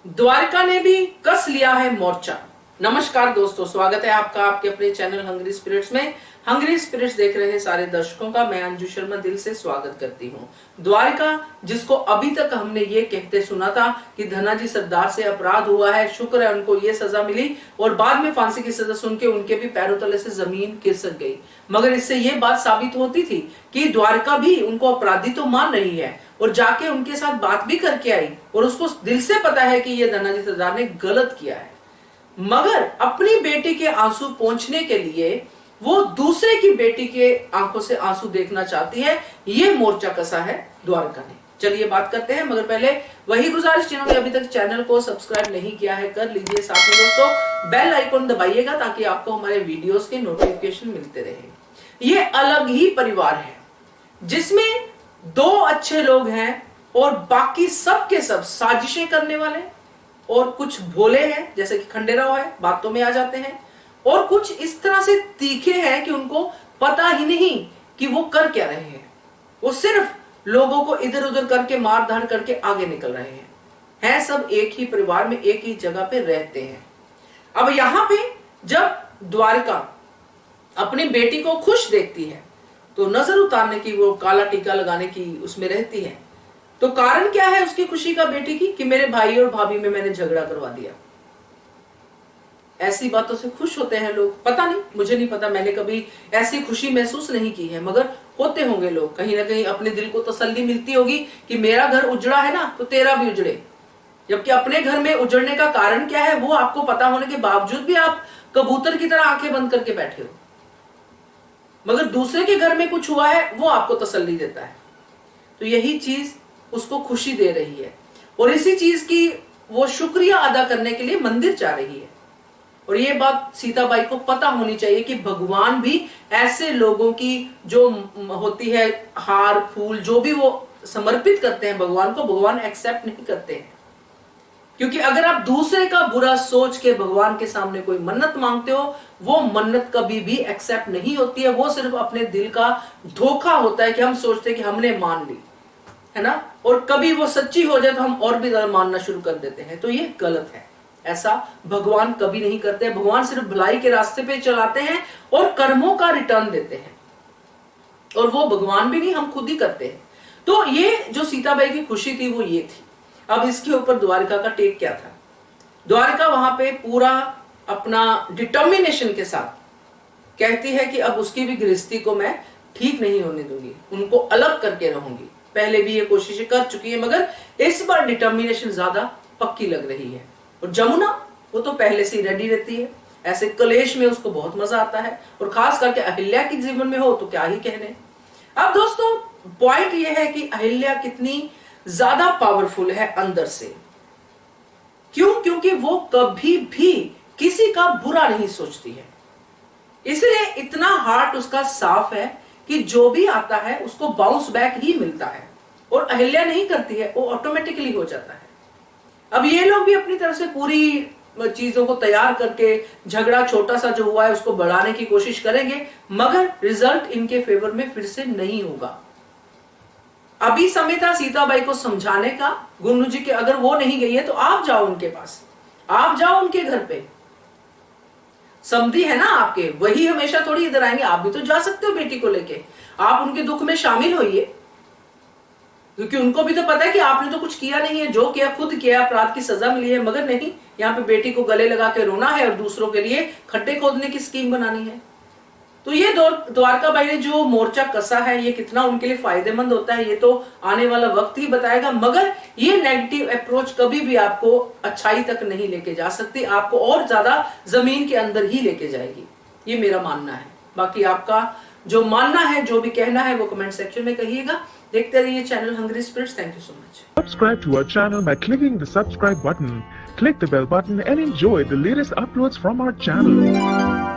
द्वारका ने भी कस लिया है मोर्चा। नमस्कार दोस्तों, स्वागत है आपका आपके अपने चैनल हंग्री स्पिरिट्स में। हंग्री स्पिरिट्स देख रहे सारे दर्शकों का मैं अंजू शर्मा दिल से स्वागत करती हूँ। द्वारका, जिसको अभी तक हमने ये कहते सुना था कि धनाजी सरदार से अपराध हुआ है, शुक्र है उनको ये सजा मिली और बाद में फांसी की सजा सुन के उनके भी पैरों तले से जमीन खिसक गई। मगर इससे ये बात साबित होती थी कि द्वारका भी उनको अपराधी तो मान रही है और जाके उनके साथ बात भी करके आई और उसको दिल से पता है कि ये धनाजी सरदार ने गलत किया है। मगर अपनी बेटी के आंसू पोंछने के लिए वो दूसरे की बेटी के आंखों से आंसू देखना चाहती है। ये मोर्चा कसा है द्वारका ने। चलिए बात करते हैं, मगर पहले वही गुजारिश, जिन्होंने अभी तक चैनल को सब्सक्राइब नहीं किया है कर लीजिए। साथ में दोस्तों बेल आइकॉन दबाइएगा ताकि आपको हमारे वीडियोस के नोटिफिकेशन मिलते रहे। ये अलग ही परिवार है जिसमें दो अच्छे लोग हैं और बाकी सब के सब साजिशें करने वाले, और कुछ भोले हैं जैसे कि खंडेराव है, बातों में आ जाते हैं, और कुछ इस तरह से तीखे हैं कि उनको पता ही नहीं कि वो कर क्या रहे हैं। वो सिर्फ लोगों को इधर उधर करके मार धाड़ करके आगे निकल रहे हैं। सब एक ही परिवार में एक ही जगह पे रहते हैं। अब यहां पे जब द्वारका अपनी बेटी को खुश देखती है तो नजर उतारने की, वो काला टीका लगाने की उसमें रहती है। तो कारण क्या है उसकी खुशी का बेटी की? कि मेरे भाई और भाभी में मैंने झगड़ा करवा दिया। ऐसी बातों से खुश होते हैं लोग, पता नहीं, मुझे नहीं पता, मैंने कभी ऐसी खुशी महसूस नहीं की है, मगर होते होंगे लोग। कहीं ना कहीं अपने दिल को तसल्ली मिलती होगी कि मेरा घर उजड़ा है ना तो तेरा भी उजड़े। जबकि अपने घर में उजड़ने का कारण क्या है वो आपको पता होने के बावजूद भी आप कबूतर की तरह आंखें बंद करके बैठे हो। मगर दूसरे के घर में कुछ हुआ है वो आपको तसल्ली देता है। तो यही चीज उसको खुशी दे रही है और इसी चीज की वो शुक्रिया अदा करने के लिए मंदिर जा रही है। और ये बात सीताबाई को पता होनी चाहिए कि भगवान भी ऐसे लोगों की जो होती है हार फूल जो भी वो समर्पित करते हैं भगवान को, भगवान एक्सेप्ट नहीं करते हैं। क्योंकि अगर आप दूसरे का बुरा सोच के भगवान के सामने कोई मन्नत मांगते हो, वो मन्नत कभी भी एक्सेप्ट नहीं होती है। वो सिर्फ अपने दिल का धोखा होता है कि हम सोचते हैं कि हमने मान ली है ना, और कभी वो सच्ची हो जाए तो हम और भी ज्यादा मानना शुरू कर देते हैं। तो ये गलत है, ऐसा भगवान कभी नहीं करते। भगवान सिर्फ भलाई के रास्ते पे चलाते हैं और कर्मों का रिटर्न देते हैं, और वो भगवान भी नहीं, हम खुद ही करते हैं। तो ये जो सीताबाई की खुशी थी वो ये थी। अब इसके ऊपर द्वारका का टेक क्या था? द्वारका वहां पे पूरा अपना डिटर्मिनेशन के साथ कहती है कि अब उसकी भी गृहस्थी को मैं ठीक नहीं होने दूंगी, उनको अलग करके रहूंगी। पहले भी ये कोशिशें कर चुकी है मगर इस बार डिटर्मिनेशन ज्यादा पक्की लग रही है। और जमुना वो तो पहले से ही रेडी रहती है, ऐसे कलेश में उसको बहुत मजा आता है, और खास करके अहिल्या के जीवन में हो तो क्या ही कहने। अब दोस्तों पॉइंट ये है कि अहिल्या कितनी ज्यादा पावरफुल है अंदर से। क्यों? क्योंकि वो कभी भी किसी का बुरा नहीं सोचती है, इसलिए इतना हार्ट उसका साफ है कि जो भी आता है उसको बाउंस बैक ही मिलता है। और अहिल्या नहीं करती है, वो ऑटोमेटिकली हो जाता है। अब ये लोग भी अपनी तरफ से पूरी चीजों को तैयार करके झगड़ा छोटा सा जो हुआ है उसको बढ़ाने की कोशिश करेंगे, मगर रिजल्ट इनके फेवर में फिर से नहीं होगा। अभी समय था सीताबाई को समझाने का, गुरु जी के, अगर वो नहीं गई है तो आप जाओ उनके पास, आप जाओ उनके घर पे। समधी है ना आपके, वही हमेशा थोड़ी इधर आएंगे, आप भी तो जा सकते हो बेटी को लेके। आप उनके दुख में शामिल होइए, क्योंकि उनको भी तो पता है कि आपने तो कुछ किया नहीं है, जो किया खुद किया, अपराध की सजा मिली है। मगर नहीं, यहाँ पे बेटी को गले लगा के रोना है और दूसरों के लिए खड्डे खोदने की स्कीम बनानी है। तो ये द्वारका बाई ने जो मोर्चा कसा है ये कितना उनके लिए फायदेमंद होता है ये तो आने वाला वक्त ही बताएगा। मगर ये नेगेटिव अप्रोच कभी भी आपको अच्छाई तक नहीं लेके जा सकती, आपको और ज्यादा जमीन के अंदर ही लेके जाएगी। ये मेरा मानना है। बाकी आपका जो मानना है, जो भी कहना है, वो कमेंट सेक्शन में कहिएगा। देखते रहिए channel Hungry Spirits. Thank you so much. Subscribe to our channel by clicking the subscribe button. Click the bell button and enjoy the latest uploads from our channel.